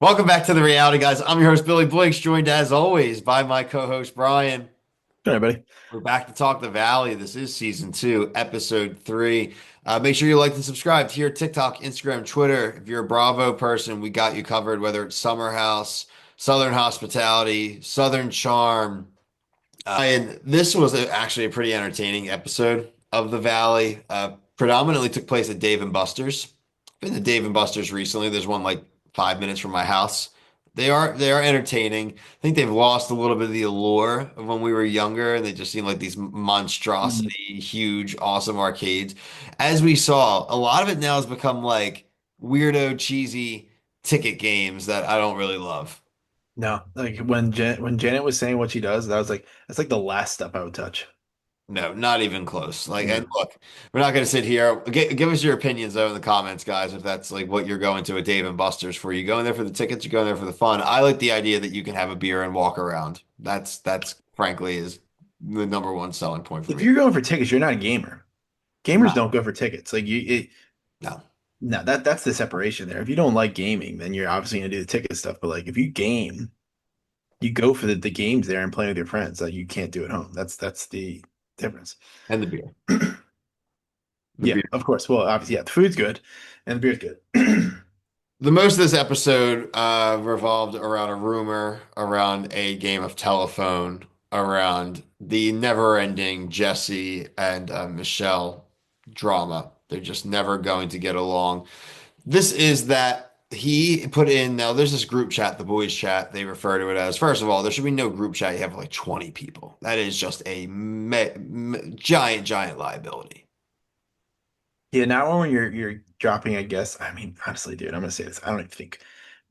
Welcome back to the reality, guys. I'm your host, Billy Blinks, joined as always by my co-host, Brian. All right, buddy. We're back to talk the Valley. This is season two, episode three. Make sure you like and subscribe to your TikTok, Instagram, Twitter. If you're a Bravo person, we got you covered, whether it's Summer House, Southern Hospitality, Southern Charm. And this was actually a pretty entertaining episode of the Valley. Predominantly took place at Dave and Buster's. Been to Dave and Buster's recently. There's one like 5 minutes from my house. They are entertaining. I think they've lost a little bit of the allure of when we were younger, and they just seem like these Mm. monstrosity, huge, awesome arcades. As we saw, a lot of it now has become like weirdo, cheesy ticket games that I don't really love. No, like when Janet was saying what she does, that was like that's like the last step I would touch. No, not even close. Like, and No. look, we're not going to sit here. Give us your opinions though in the comments, guys. If that's like what you're going to a Dave and Buster's for, you going there for the tickets, you going there for the fun. I like the idea that you can have a beer and walk around. That's frankly is the number one selling point for If me. you're going for tickets, you're not a gamer. Gamers No, don't go for tickets. no. No, that's the separation there. If you don't like gaming, then you're obviously gonna do the ticket stuff. But like if you game, you go for the games there and play with your friends that you can't do at home. That's the difference. And the beer, the Yeah, beer. of course. Well, obviously, yeah, the food's good and the beer's good. The most of this episode revolved around a rumor, around a game of telephone, around the never-ending Jesse and Michelle drama. They're just never going to get along. This is that he put in, now there's this group chat, the boys chat, they refer to it as. First of all, there should be no group chat. You have like 20 people. That is just a giant, giant liability. Yeah, now when you're dropping, I guess. I mean, honestly, dude, I'm gonna say this. I don't even think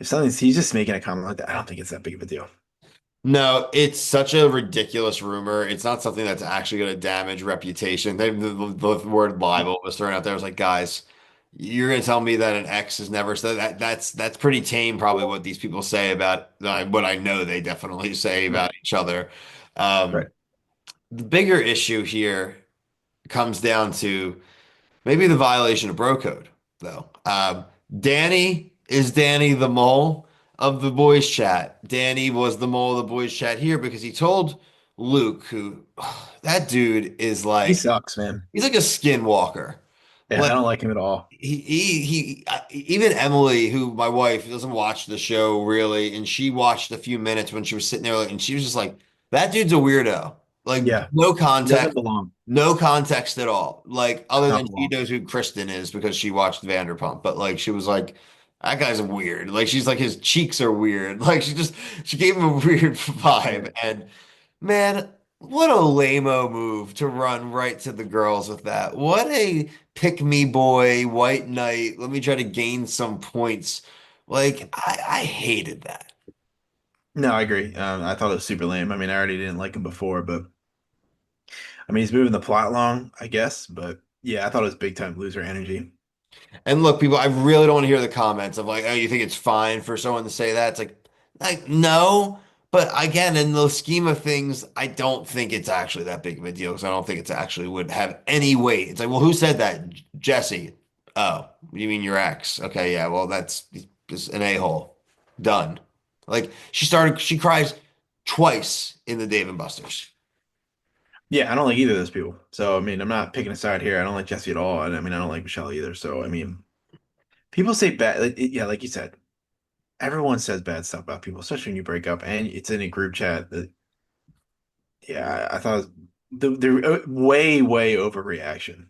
if something's he's just making a comment like that. I don't think it's that big of a deal. No, it's such a ridiculous rumor. It's not something that's actually going to damage reputation. The word libel was thrown out there. I was like, guys, you're going to tell me that an ex has never said that. That's pretty tame, probably what these people say about what I know they definitely say Right. about each other. Um, Right. the bigger issue here comes down to maybe the violation of bro code, though. Danny the mole of the boys chat. Danny was the mole of the boys chat here because he told Luke, who that dude is He like, sucks, man. he's like a skinwalker. Yeah, I Like don't like him at all. even Emily, who my wife doesn't watch the show really, and she watched a few minutes when she was sitting there, and she was just like, "That dude's a weirdo." Like Yeah, no he context, doesn't belong. no context at all. Like Does other not than she belong. knows who Kristen is because she watched Vanderpump, but like she was like, "That guy's weird." Like she's like his cheeks are weird. Like she gave him a weird Yeah. vibe, and man, what a lame-o move to run right to the girls with that. What a pick me boy, white knight. Let me try to gain some points. Like I hated that. No, I agree. I thought it was super lame. I mean, I already didn't like him before, but I mean, he's moving the plot along, I guess. But yeah, I thought it was big time loser energy. And look, people, I really don't want to hear the comments of like, oh, you think it's fine for someone to say that? It's like no. But again, in the scheme of things, I don't think it's actually that big of a deal because I don't think it's actually would have any weight. It's like, well, who said that? Jesse. Oh, you mean your ex? Okay, yeah. Well, that's just an a-hole. Done. Like she cries twice in the Dave and Buster's. Yeah, I don't like either of those people. So I mean, I'm not picking a side here. I don't like Jesse at all, and I mean, I don't like Michelle either. So I mean, people say bad. Yeah, like you said, everyone says bad stuff about people, especially when you break up and it's in a group chat. Yeah, I thought it was the way overreaction.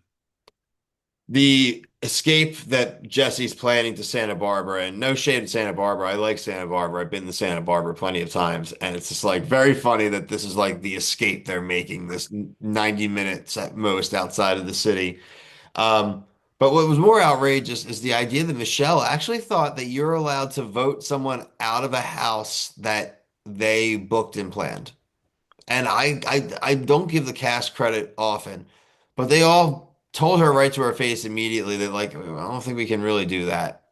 The escape that Jesse's planning to Santa Barbara, and no shade at Santa Barbara. I like Santa Barbara. I've been to Santa Barbara plenty of times, and it's just like very funny that this is like the escape they're making, this 90 minutes at most outside of the city. Um, but what was more outrageous is the idea that Michelle actually thought that you're allowed to vote someone out of a house that they booked and planned. And I don't give the cast credit often, but they all told her right to her face immediately that like I don't think we can really do that,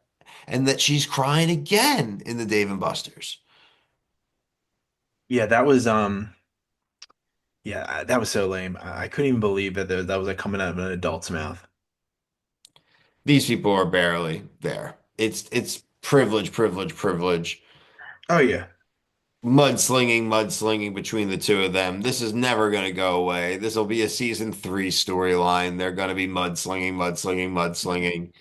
and that she's crying again in the Dave and Buster's. Yeah, that was yeah, that was so lame. I couldn't even believe that that was like coming out of an adult's mouth. These people are barely there. It's privilege, privilege, privilege. Oh yeah. Mudslinging, mudslinging between the two of them. This is never going to go away. This will be a season three storyline. They're going to be mudslinging, mudslinging, mudslinging.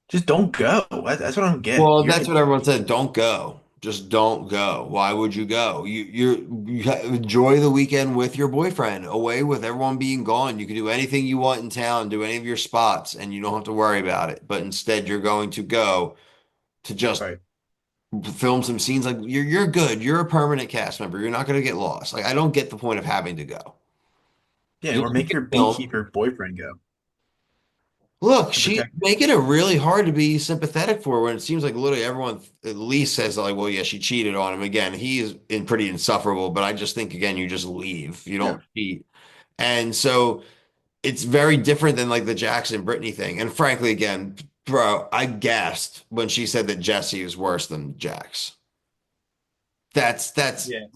Just don't go. That's what I don't get. Well, You're that's what everyone said. Don't go. Just don't go. Why would you go? Enjoy the weekend with your boyfriend, away with everyone being gone. You can do anything you want in town, do any of your spots, and you don't have to worry about it. But instead, you're going to go to just right. film some scenes. Like you're good. You're a permanent cast member. You're not going to get lost. Like I don't get the point of having to go. Yeah, You or make your film. beekeeper boyfriend go Look, to she's protect you. making it really hard to be sympathetic for her when it seems like literally everyone at least says like, well, yeah, she cheated on him again. He is pretty insufferable, but I just think again, you just leave. You Yeah. don't cheat. And so it's very different than like the Jackson Brittany thing. And frankly, again, bro, I gasped when she said that Jesse is worse than Jax. That's that's Yeah.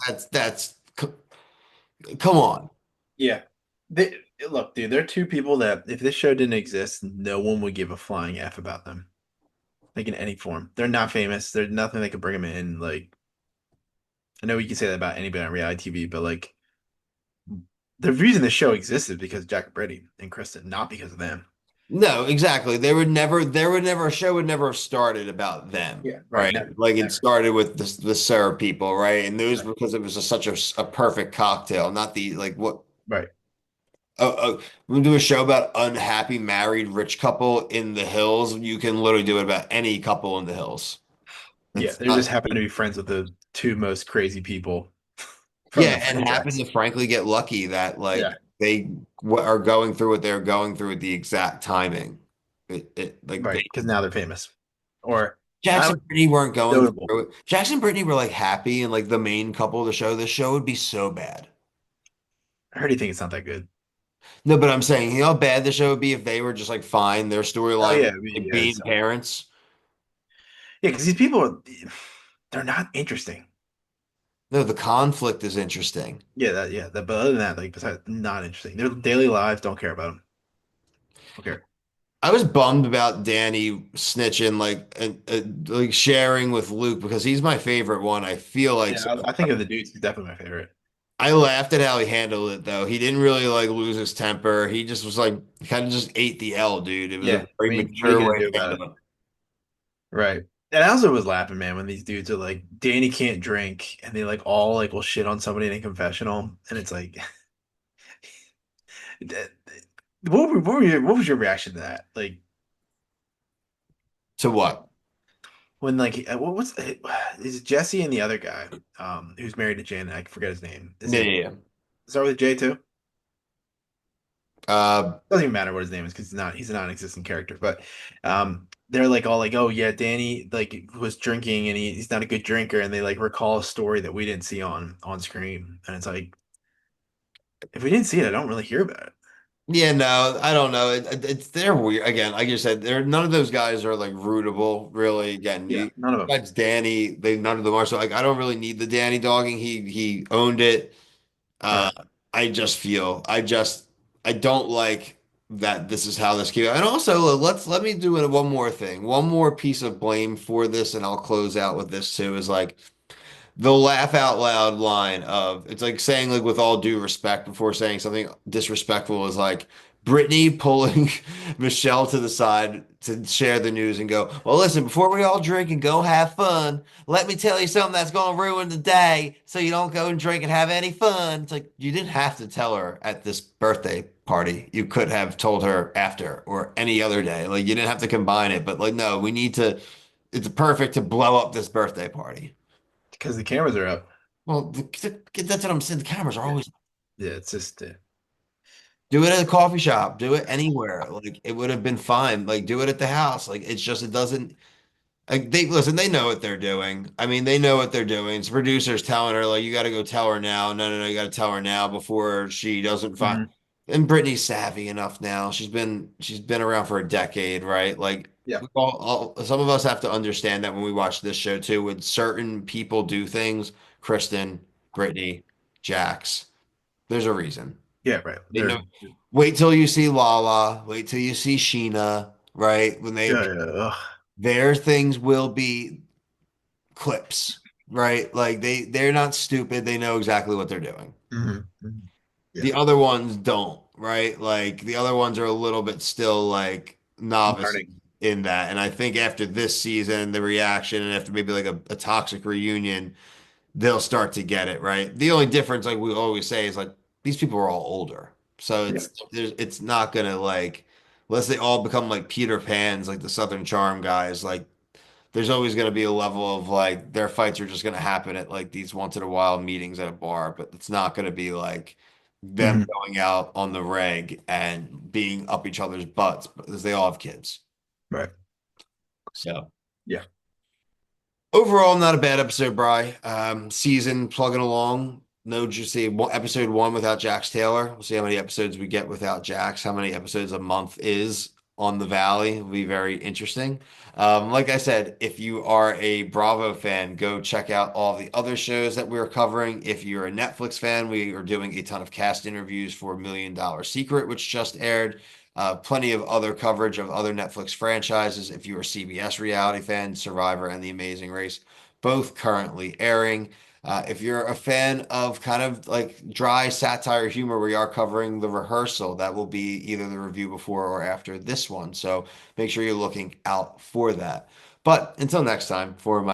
come on. Yeah. They look, dude, they're two people that if this show didn't exist, no one would give a flying F about them. Like in any form. They're not famous. There's nothing that could bring them in. Like I know you can say that about anybody on reality TV, but like the reason the show existed because Jack Brady and Kristen, not because of them. No, exactly. A show would never have started about them, Yeah, right. right? Never, Like it never. started with the Sir people, right? And those Right, because it was such a perfect cocktail, not the like what right. we do a show about unhappy married rich couple in the hills. You can literally do it about any couple in the hills. Yeah, It's they not, just happen to be friends with the two most crazy people from the yeah, and happen franchise. to frankly get lucky that Yeah, like they are going through what they're going through at the exact timing. Like right. they Because now they're famous, or I Jackson don't and Brittany weren't know, going notable. through it. Jackson and Brittany were like happy and like the main couple of the show. The show would be so bad. I heard you think it's not that good. No, but I'm saying, you know how bad the show would be if they were just like fine. Their Oh storyline yeah, was I mean, like yeah, being parents. yeah, because these people, they're not interesting. No, the conflict is interesting. Yeah, but other than that, like, besides, not interesting. Their daily lives, don't care about them. Okay. I was bummed about Danny snitching, like like sharing with Luke because he's my favorite one. I feel like Yeah, so. I think of the dudes, he's definitely my favorite. I laughed at how he handled it though. He didn't really like lose his temper. He just was like kind of just ate the L, dude. It was a Yeah, very what are you mature gonna way do to about it? handle it. Right. And I also was laughing, man, when these dudes are like, Danny can't drink, and they like all like will shit on somebody in a confessional, and it's like, what was your reaction to that? Like To what? when like what's is Jesse and the other guy, who's married to Janet? I forget his name. Is Yeah, it yeah, start with J too? yeah. Doesn't even matter what his name is because he's a non-existent character. But they're like all like, oh yeah, Danny like was drinking and he's not a good drinker, and they like recall a story that we didn't see on screen, and it's like if we didn't see it, I don't really hear about it. Yeah, no, I don't know. It's they're weird. Again, like you said, they're none of those guys are like rootable, really. Again, Yeah, none of them. that's Danny. They none of them are. So like, I don't really need the Danny dogging. He owned it. Uh, Right. I don't like that. This is how this came. And also, let me do one more thing, one more piece of blame for this, and I'll close out with this too. Is like the laugh out loud line of it's like saying like with all due respect before saying something disrespectful is like Brittany pulling Michelle to the side to share the news and go, well, listen, before we all drink and go have fun, let me tell you something that's going to ruin the day so you don't go and drink and have any fun. It's like you didn't have to tell her at this birthday party. You could have told her after or any other day. Like you didn't have to combine it, but like, no, we need to, it's perfect to blow up this birthday party. Because the cameras are up. Well, that's what I'm saying. The cameras are Yeah, always yeah. It's just do it at a coffee shop, do it anywhere. Like it would have been fine. Like do it at the house. Like it's just it doesn't. Like they listen, they know what they're doing. I mean, they know what they're doing. It's producers telling her like you got to go tell her now. No, no, no, you got to tell her now before she doesn't find. mhm. And Brittany's savvy enough now. She's been around for a decade, right? Like Yeah, some of us have to understand that when we watch this show too, when certain people do things, Kristen, Brittany, Jax, there's a reason. yeah, right. They know. They're Wait till you see Lala. Wait till you see Sheena, right? When they yeah, yeah, ugh. their things will be clips, right? Like they're not stupid. They know exactly what they're doing. Hmm. Hmm. Yeah. The other ones don't, right? Like the other ones are a little bit still like novices Learning. in that. And I think after this season, the reaction, and after maybe like a toxic reunion, they'll start to get it, right? The only difference, like we always say, is like these people are all older. So Yeah. it's not gonna like unless they all become like Peter Pans, like the Southern Charm guys, like there's always going to be a level of like their fights are just going to happen at like these once in a while meetings at a bar, but it's not going to be like them Hmm. going out on the reg and being up each other's butts because they all have kids. Right. So Yeah. overall, not a bad episode, Bry. Season plugging along. No, just see episode one without Jax Taylor. We'll see how many episodes we get without Jax. How many episodes a month is on the Valley will be very interesting. Like I said, if you are a Bravo fan, go check out all the other shows that we're covering. If you're a Netflix fan, we are doing a ton of cast interviews for $1 Million Secret, which just aired. Plenty of other coverage of other Netflix franchises. If you're a CBS reality fan, Survivor and The Amazing Race, both currently airing. If you're a fan of kind of like dry satire humor, we are covering The Rehearsal. That will be either the review before or after this one. So make sure you're looking out for that. But until next time, for my